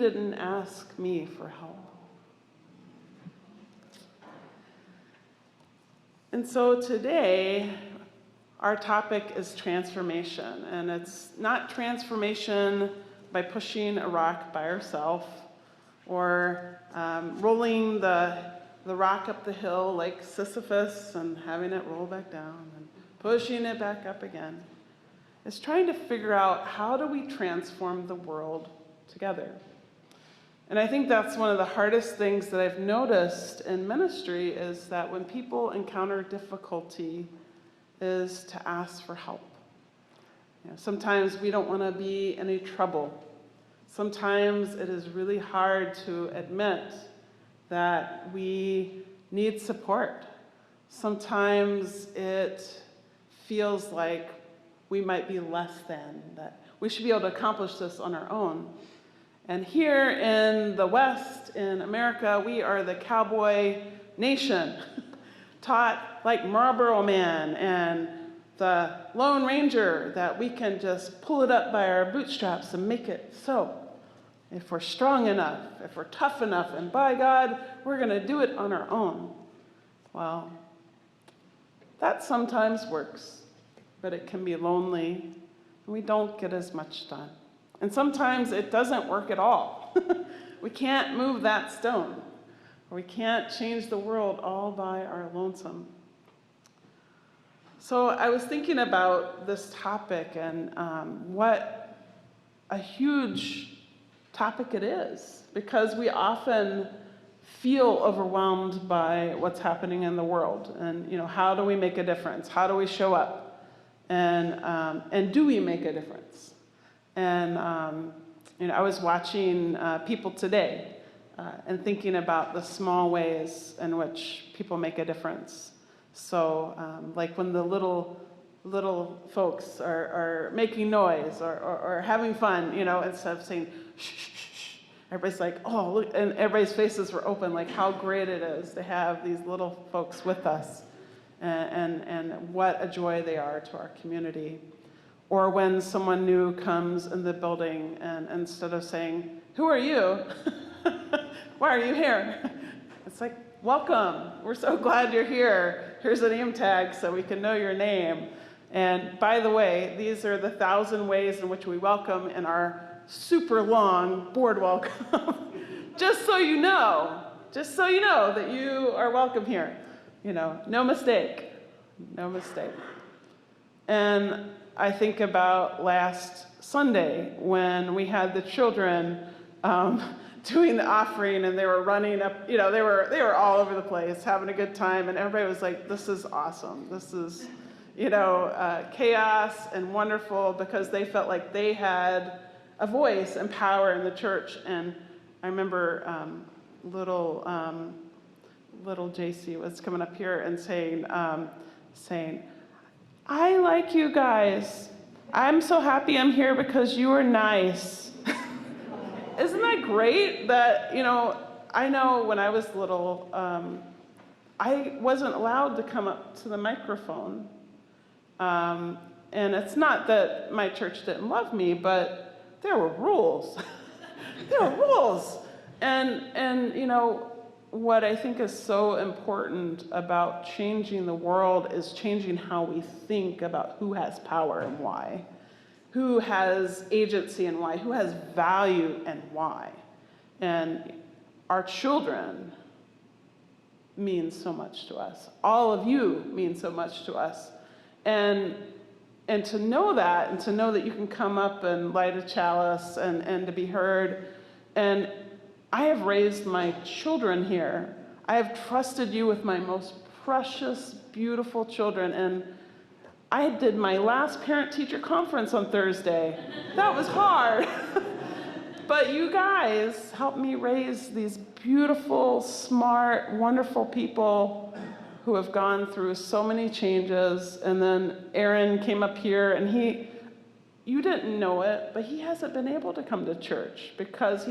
didn't ask me for help. And so today, our topic is transformation, and it's not transformation by pushing a rock by yourself or rolling the rock up the hill like Sisyphus and having it roll back down and pushing it back up again. It's trying to figure out, how do we transform the world together? And I think that's one of the hardest things that I've noticed in ministry, is that when people encounter difficulty, is to ask for help. Sometimes we don't want to be in any trouble. Sometimes it is really hard to admit that we need support. Sometimes it feels like we might be less than, that we should be able to accomplish this on our own. And here in the West, in America, we are the cowboy nation, taught like Marlboro Man and the Lone Ranger, that we can just pull it up by our bootstraps and make it so. If we're strong enough, if we're tough enough, and by God, we're going to do it on our own. Well, that sometimes works, but it can be lonely, and we don't get as much done. And sometimes it doesn't work at all. We can't move that stone. We can't change the world all by our lonesome. So I was thinking about this topic and what a huge topic it is, because we often feel overwhelmed by what's happening in the world. And how do we make a difference? How do we show up? And do we make a difference? And I was watching People Today and thinking about the small ways in which people make a difference. So like when the little folks are making noise or having fun, instead of saying shh, shh, shh, everybody's like, oh, look, and everybody's faces were open, like how great it is to have these little folks with us, and what a joy they are to our community. Or when someone new comes in the building, and instead of saying, who are you? Why are you here? It's like, welcome. We're so glad you're here. Here's a name tag so we can know your name. And by the way, these are the 1,000 ways in which we welcome in our super long board welcome. Just so you know that you are welcome here. No mistake. And I think about last Sunday when we had the children doing the offering, and they were running up, they were all over the place having a good time, and everybody was like, this is awesome. This is, chaos and wonderful, because they felt like they had a voice and power in the church. And I remember little JC was coming up here and saying, I like you guys. I'm so happy I'm here because you are nice. Isn't that great that, I know when I was little, I wasn't allowed to come up to the microphone. And it's not that my church didn't love me, but there were rules. There were rules. And what I think is so important about changing the world is changing how we think about who has power and why, who has agency and why, who has value and why. And our children mean so much to us. All of you mean so much to us. And to know that, and to know that you can come up and light a chalice and to be heard. And I have raised my children here. I have trusted you with my most precious, beautiful children. And I did my last parent-teacher conference on Thursday. That was hard. But you guys helped me raise these beautiful, smart, wonderful people who have gone through so many changes. And then Aaron came up here, and you didn't know it, but he hasn't been able to come to church because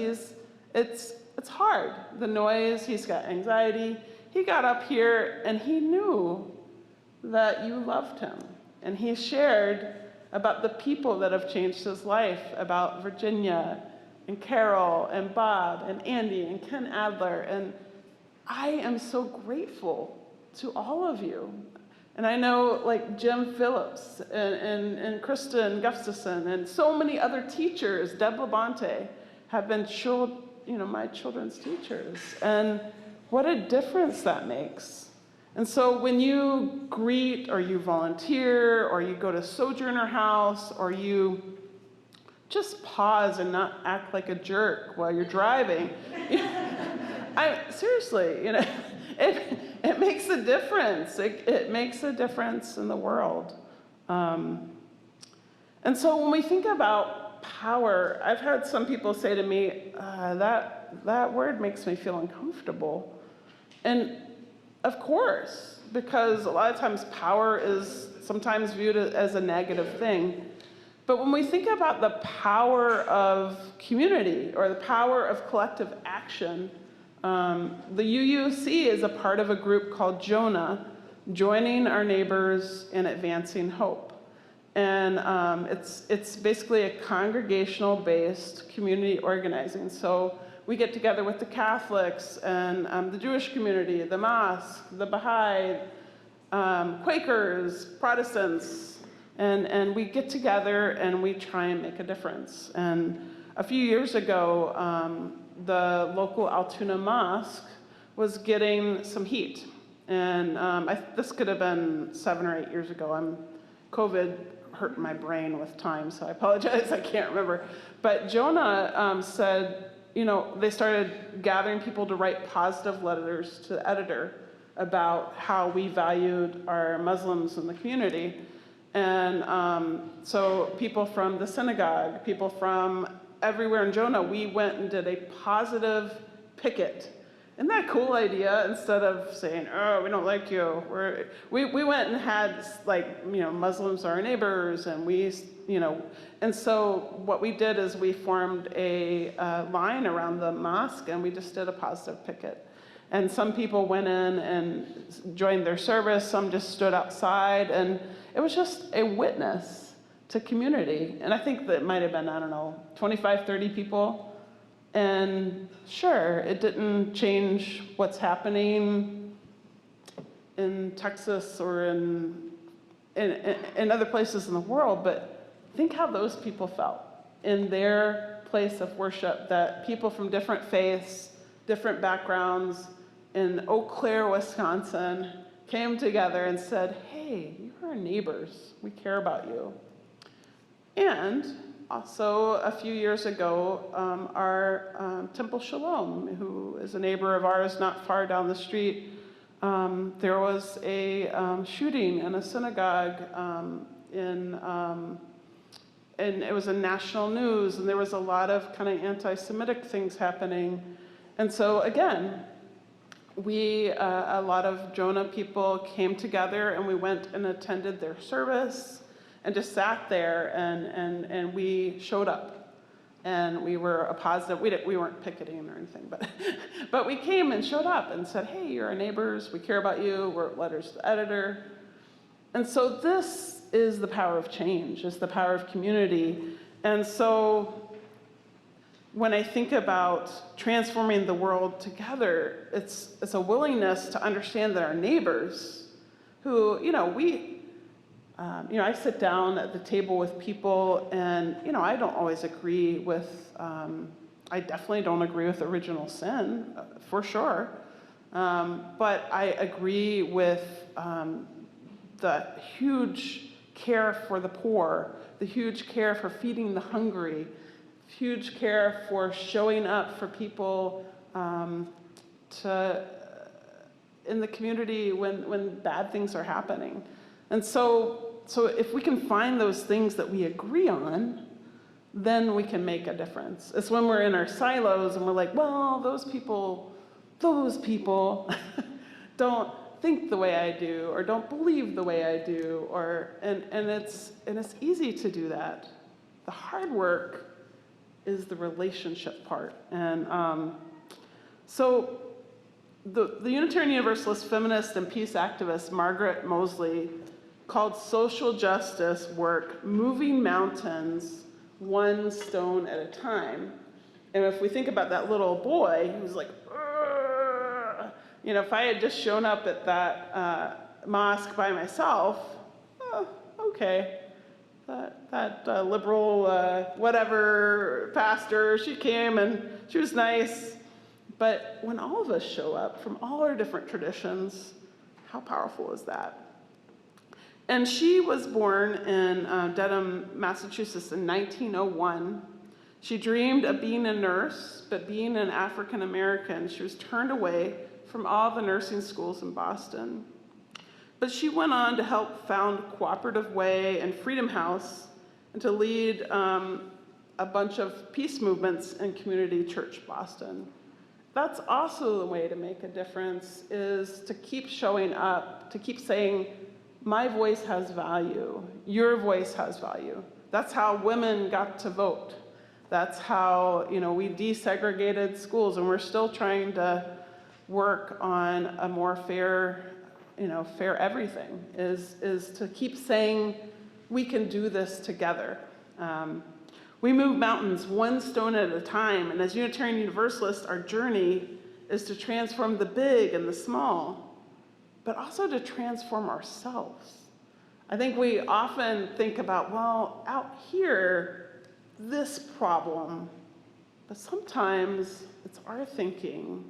it's hard. The noise, he's got anxiety. He got up here and he knew that you loved him. And he shared about the people that have changed his life, about Virginia and Carol and Bob and Andy and Ken Adler. And I am so grateful to all of you. And I know like Jim Phillips and Kristen Gustafson and so many other teachers, Deb Labonte, have been my children's teachers. And what a difference that makes. And so when you greet or you volunteer or you go to Sojourner House or you just pause and not act like a jerk while you're driving, seriously, it makes a difference. It makes a difference in the world. And so when we think about power, I've had some people say to me, that word makes me feel uncomfortable. And of course, because a lot of times power is sometimes viewed as a negative thing. But when we think about the power of community or the power of collective action, the UUC is a part of a group called Jonah, Joining Our Neighbors in Advancing Hope. And it's basically a congregational-based community organizing. So we get together with the Catholics and the Jewish community, the mosque, the Baha'i, Quakers, Protestants, and we get together and we try and make a difference. And a few years ago, the local Altoona Mosque was getting some heat. And this could have been 7 or 8 years ago. COVID hurt my brain with time, so I apologize, I can't remember. But Jonah said, they started gathering people to write positive letters to the editor about how we valued our Muslims in the community. And so people from the synagogue, people from everywhere in Jonah, we went and did a positive picket. Isn't that a cool idea? Instead of saying, oh, we don't like you. We went and had Muslims are our neighbors, and and so what we did is we formed a line around the mosque, and we just did a positive picket. And some people went in and joined their service, some just stood outside, and it was just a witness to community. And I think that might have been, 25, 30 people. And sure, it didn't change what's happening in Texas or in other places in the world, but think how those people felt in their place of worship, that people from different faiths, different backgrounds in Eau Claire, Wisconsin, came together and said, hey, you're our neighbors, we care about you. And also, a few years ago, our Temple Shalom, who is a neighbor of ours not far down the street, there was a shooting in a synagogue, and it was in national news, and there was a lot of kind of anti-Semitic things happening. And so again, a lot of Jonah people came together, and we went and attended their service, and just sat there, and we showed up, and we were a positive. We weren't picketing or anything, but we came and showed up and said, "Hey, you're our neighbors. We care about you." Wrote letters to the editor, and so this is the power of change. It's the power of community, and so when I think about transforming the world together, it's a willingness to understand that our neighbors, who I sit down at the table with people, and I don't always agree with. I definitely don't agree with original sin, for sure. But I agree with the huge care for the poor, the huge care for feeding the hungry, huge care for showing up for people in the community when bad things are happening. And so if we can find those things that we agree on, then we can make a difference. It's when we're in our silos and we're like, well, those people don't think the way I do, or don't believe the way I do, and it's easy to do that. The hard work is the relationship part. And so the Unitarian Universalist feminist and peace activist Margaret Mosley called social justice work moving mountains one stone at a time. And if we think about that little boy, he was like, "Arr!" If I had just shown up at that mosque by myself, okay, that liberal whatever pastor, she came and she was nice. But when all of us show up from all our different traditions, how powerful is that? And she was born in Dedham, Massachusetts in 1901. She dreamed of being a nurse, but being an African American, she was turned away from all the nursing schools in Boston. But she went on to help found Cooperative Way and Freedom House and to lead a bunch of peace movements in Community Church Boston. That's also the way to make a difference, is to keep showing up, to keep saying, my voice has value, your voice has value. That's how women got to vote. That's how, we desegregated schools, and we're still trying to work on a more fair, fair everything, is to keep saying we can do this together. We move mountains one stone at a time, and as Unitarian Universalists, our journey is to transform the big and the small, but also to transform ourselves. I think we often think about, well, out here, this problem, but sometimes it's our thinking,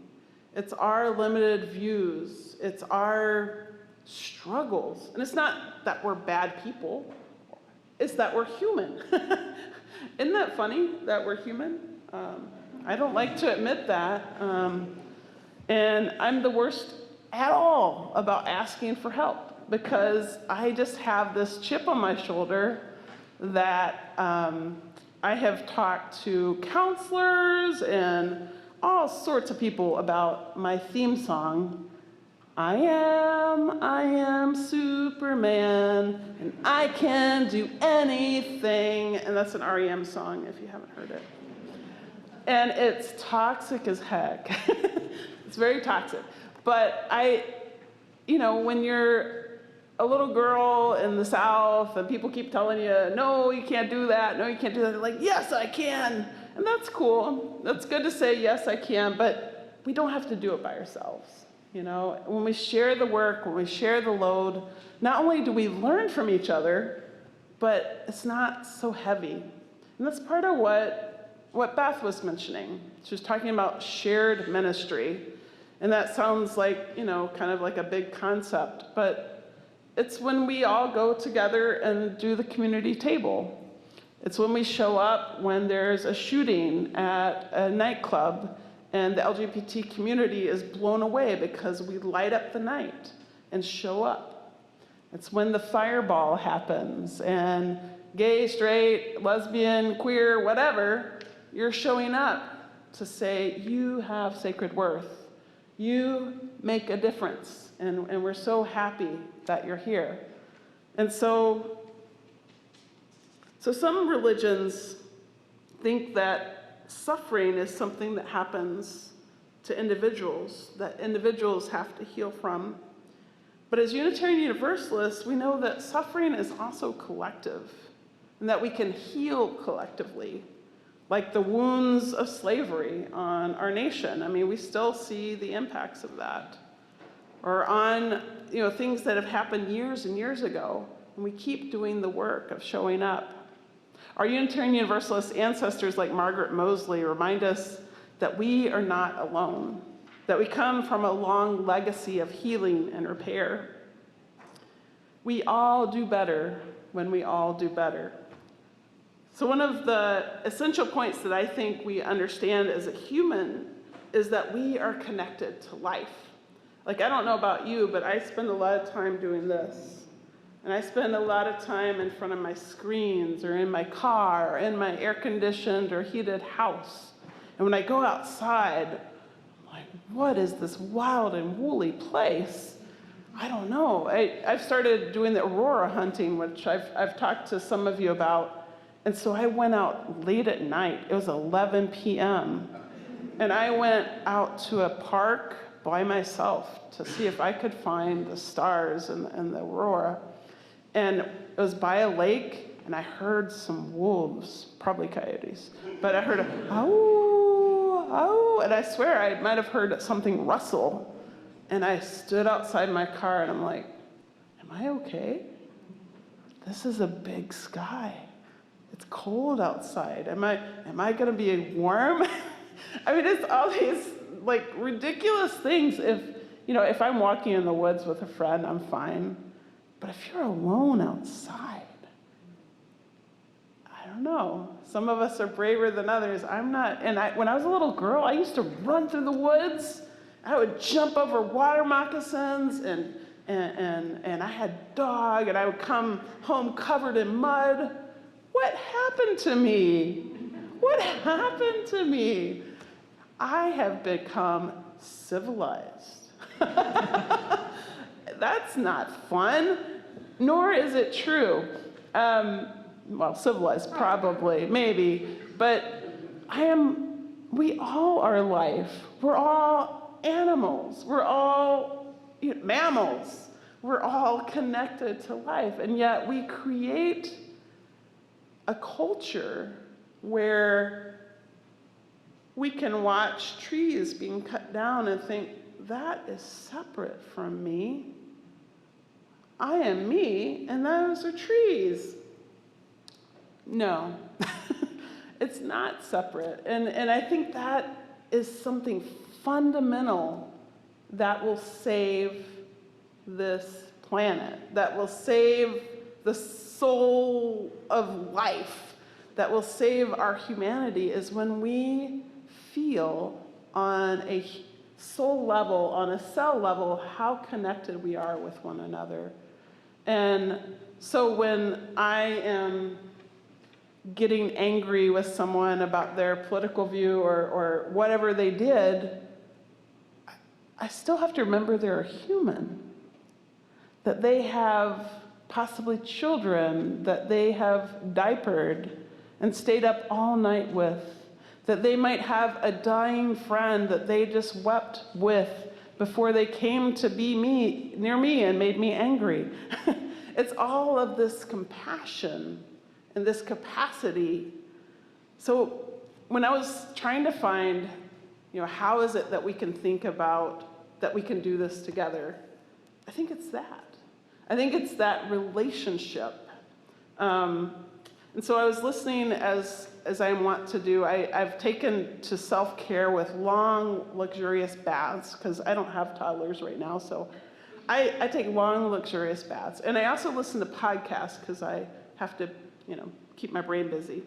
it's our limited views, it's our struggles. And it's not that we're bad people, it's that we're human. Isn't that funny that we're human? I don't like to admit that. And I'm the worst at all about asking for help, because I just have this chip on my shoulder that I have talked to counselors and all sorts of people about my theme song, I am Superman, and I can do anything. And that's an REM song, if you haven't heard it. And it's toxic as heck. It's very toxic. But when you're a little girl in the South and people keep telling you, no, you can't do that, no, you can't do that, they're like, yes, I can. And that's cool. That's good to say, yes, I can, but we don't have to do it by ourselves. When we share the work, when we share the load, not only do we learn from each other, but it's not so heavy. And that's part of what Beth was mentioning. She was talking about shared ministry. And that sounds like, kind of like a big concept, but it's when we all go together and do the community table. It's when we show up when there's a shooting at a nightclub and the LGBT community is blown away because we light up the night and show up. It's when the fireball happens and gay, straight, lesbian, queer, whatever, you're showing up to say, you have sacred worth. You make a difference. And we're so happy that you're here. And so some religions think that suffering is something that happens to individuals, that individuals have to heal from. But as Unitarian Universalists, we know that suffering is also collective, and that we can heal collectively, like the wounds of slavery on our nation. I mean, we still see the impacts of that. Or on things that have happened years and years ago, and we keep doing the work of showing up. Our Unitarian Universalist ancestors like Margaret Moseley remind us that we are not alone, that we come from a long legacy of healing and repair. We all do better when we all do better. So one of the essential points that I think we understand as a human is that we are connected to life. Like, I don't know about you, but I spend a lot of time doing this. And I spend a lot of time in front of my screens or in my car or in my air-conditioned or heated house. And when I go outside, I'm like, what is this wild and woolly place? I don't know. I've started doing the aurora hunting, which I've talked to some of you about. And so I went out late at night. It was 11 p.m. And I went out to a park by myself to see if I could find the stars and the aurora. And it was by a lake, and I heard some wolves, probably coyotes, but I heard a, ow, oh, and I swear I might have heard something rustle. And I stood outside my car and I'm like, am I okay? This is a big sky. It's cold outside. Am I gonna be warm? I mean, it's all these like ridiculous things. If I'm walking in the woods with a friend, I'm fine. But if you're alone outside, I don't know. Some of us are braver than others. I'm not. And when I was a little girl, I used to run through the woods. I would jump over water moccasins, and I had dog, and I would come home covered in mud. What happened to me? What happened to me? I have become civilized. That's not fun, nor is it true. Well, civilized, probably, maybe, but we all are life. We're all animals. We're all mammals. We're all connected to life, and yet we create a culture where we can watch trees being cut down and think, that is separate from me. I am me, and those are trees. No, it's not separate. And I think that is something fundamental that will save this planet, that will save the soul of life, that will save our humanity, is when we feel on a soul level, on a cell level, how connected we are with one another. And so when I am getting angry with someone about their political view or whatever they did, I still have to remember they're a human, that they have possibly children that they have diapered and stayed up all night with, that they might have a dying friend that they just wept with before they came to be near me and made me angry. It's all of this compassion and this capacity. So when I was trying to find, how is it that we can think about that we can do this together, I think it's that. I think it's that relationship. And so I was listening as I want to do. I've taken to self-care with long, luxurious baths, because I don't have toddlers right now, so I take long, luxurious baths. And I also listen to podcasts, because I have to, keep my brain busy.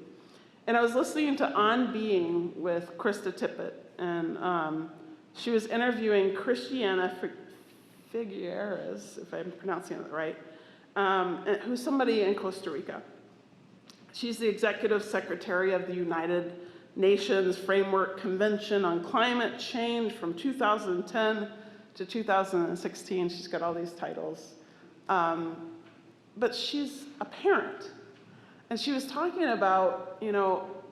And I was listening to On Being with Krista Tippett, and she was interviewing Christiana Figueres, if I'm pronouncing it right, who's somebody in Costa Rica. She's the executive secretary of the United Nations Framework Convention on Climate Change from 2010 to 2016. She's got all these titles. But she's a parent. And she was talking about,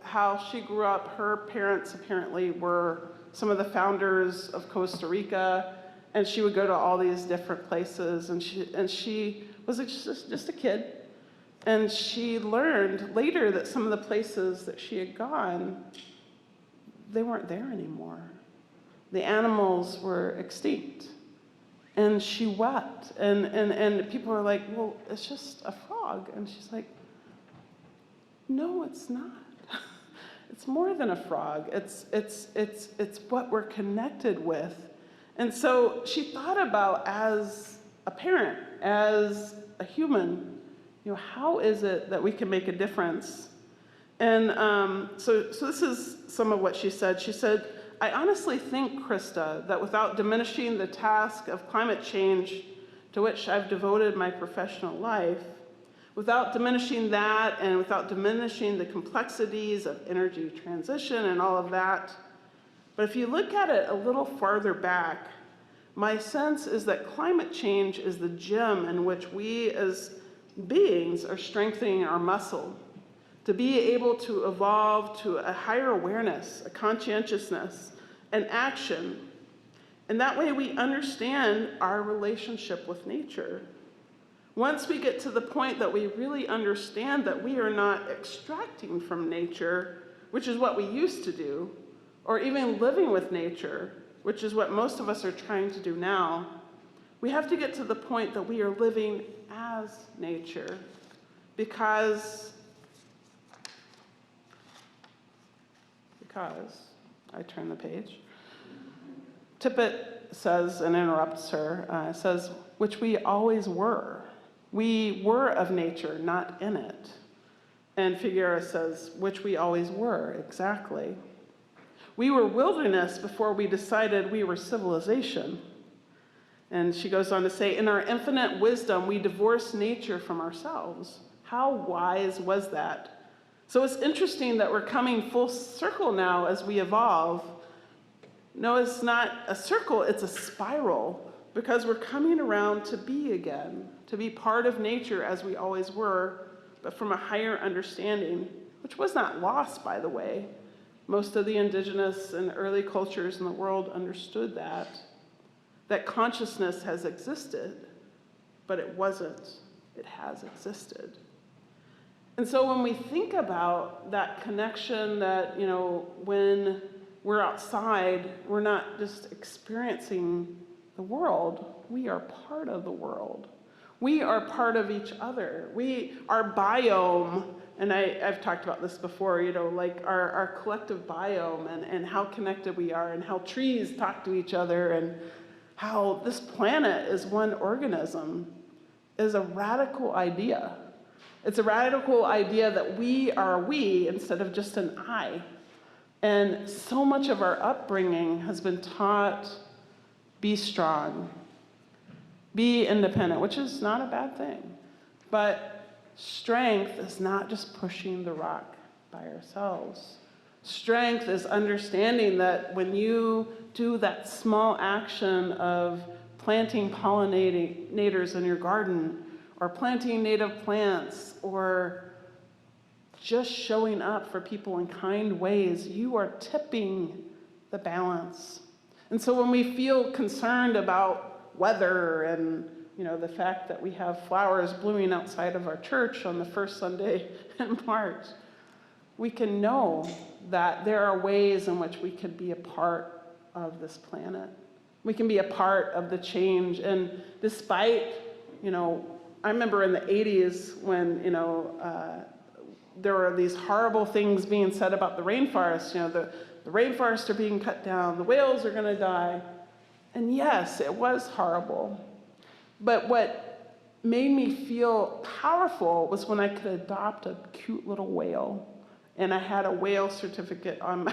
how she grew up. Her parents apparently were some of the founders of Costa Rica, and she would go to all these different places, and she was just a kid. And she learned later that some of the places that she had gone, they weren't there anymore. The animals were extinct. And she wept. And people were like, well, it's just a frog. And she's like, no, it's not. It's more than a frog. It's what we're connected with. And so she thought about, as a parent, as a human, how is it that we can make a difference? And so this is some of what she said. She said, I honestly think, Krista, that without diminishing the task of climate change to which I've devoted my professional life, without diminishing that, and without diminishing the complexities of energy transition and all of that, but if you look at it a little farther back, my sense is that climate change is the gym in which we as beings are strengthening our muscle to be able to evolve to a higher awareness, a conscientiousness, an action. And that way we understand our relationship with nature. Once we get to the point that we really understand that we are not extracting from nature, which is what we used to do, or even living with nature, which is what most of us are trying to do now, we have to get to the point that we are living as nature, because I turn the page. Tippett says, and interrupts her, says, which we always were. We were of nature, not in it. And Figueroa says, which we always were, exactly. We were wilderness before we decided we were civilization. And she goes on to say, in our infinite wisdom, we divorced nature from ourselves. How wise was that? So it's interesting that we're coming full circle now as we evolve. No, it's not a circle, it's a spiral, because we're coming around to be again, to be part of nature as we always were, but from a higher understanding, which was not lost, by the way. Most of the indigenous and early cultures in the world understood that consciousness has existed, but it wasn't. It has existed. And so when we think about that connection that, when we're outside, we're not just experiencing the world, we are part of the world. We are part of each other. Our biome, and I've talked about this before, like our collective biome and how connected we are and how trees talk to each other and how this planet is one organism is a radical idea. It's a radical idea that we are we instead of just an I. And so much of our upbringing has been taught, be strong, be independent, which is not a bad thing. But strength is not just pushing the rock by ourselves. Strength is understanding that when you do that small action of planting pollinators in your garden, or planting native plants, or just showing up for people in kind ways, you are tipping the balance. And so when we feel concerned about weather and the fact that we have flowers blooming outside of our church on the first Sunday in March, we can know that there are ways in which we can be a part of this planet. We can be a part of the change. And despite, I remember in the 80s when, there were these horrible things being said about the rainforest. The rainforests are being cut down. The whales are going to die. And yes, it was horrible. But what made me feel powerful was when I could adopt a cute little whale. And I had a whale certificate on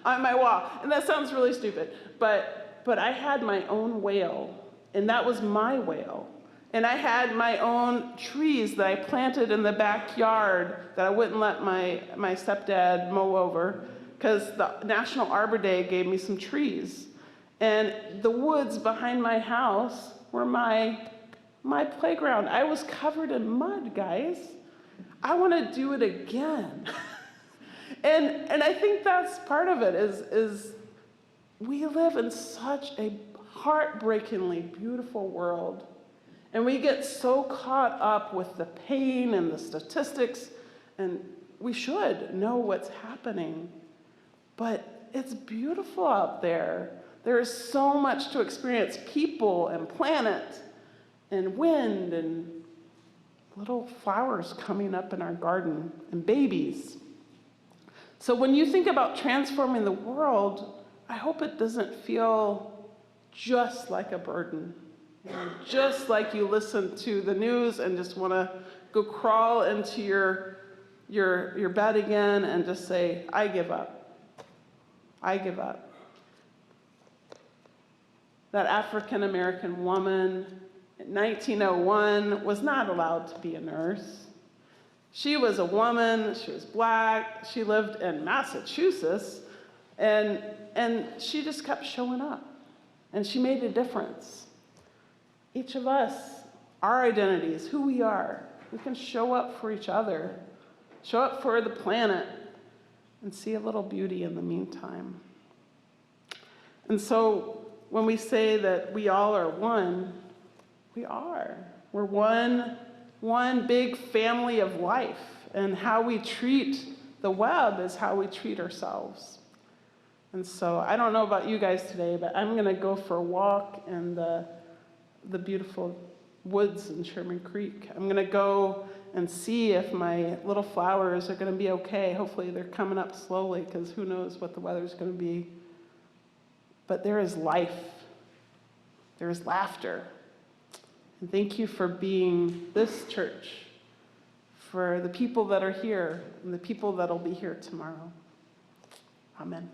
my wall. And that sounds really stupid. But I had my own whale. And that was my whale. And I had my own trees that I planted in the backyard that I wouldn't let my stepdad mow over, because the National Arbor Day gave me some trees. And the woods behind my house were my playground. I was covered in mud, guys. I want to do it again. and I think that's part of it is we live in such a heartbreakingly beautiful world. And we get so caught up with the pain and the statistics, and we should know what's happening. But it's beautiful out there. There is so much to experience, people and planet and wind and little flowers coming up in our garden and babies. So when you think about transforming the world, I hope it doesn't feel just like a burden. Just like you listen to the news and just want to go crawl into your bed again and just say, I give up. I give up. That African American woman in 1901 was not allowed to be a nurse. She was a woman, she was black, she lived in Massachusetts, and she just kept showing up. And she made a difference. Each of us, our identities, who we are, we can show up for each other, show up for the planet, and see a little beauty in the meantime. And so when we say that we all are one, we are. We're one big family of life, and how we treat the web is how we treat ourselves. And so I don't know about you guys today, but I'm going to go for a walk in the beautiful woods in Sherman Creek. I'm going to go and see if my little flowers are going to be okay. Hopefully they're coming up slowly, because who knows what the weather's going to be. But there is life. There is laughter. And thank you for being this church, for the people that are here and the people that will be here tomorrow. Amen.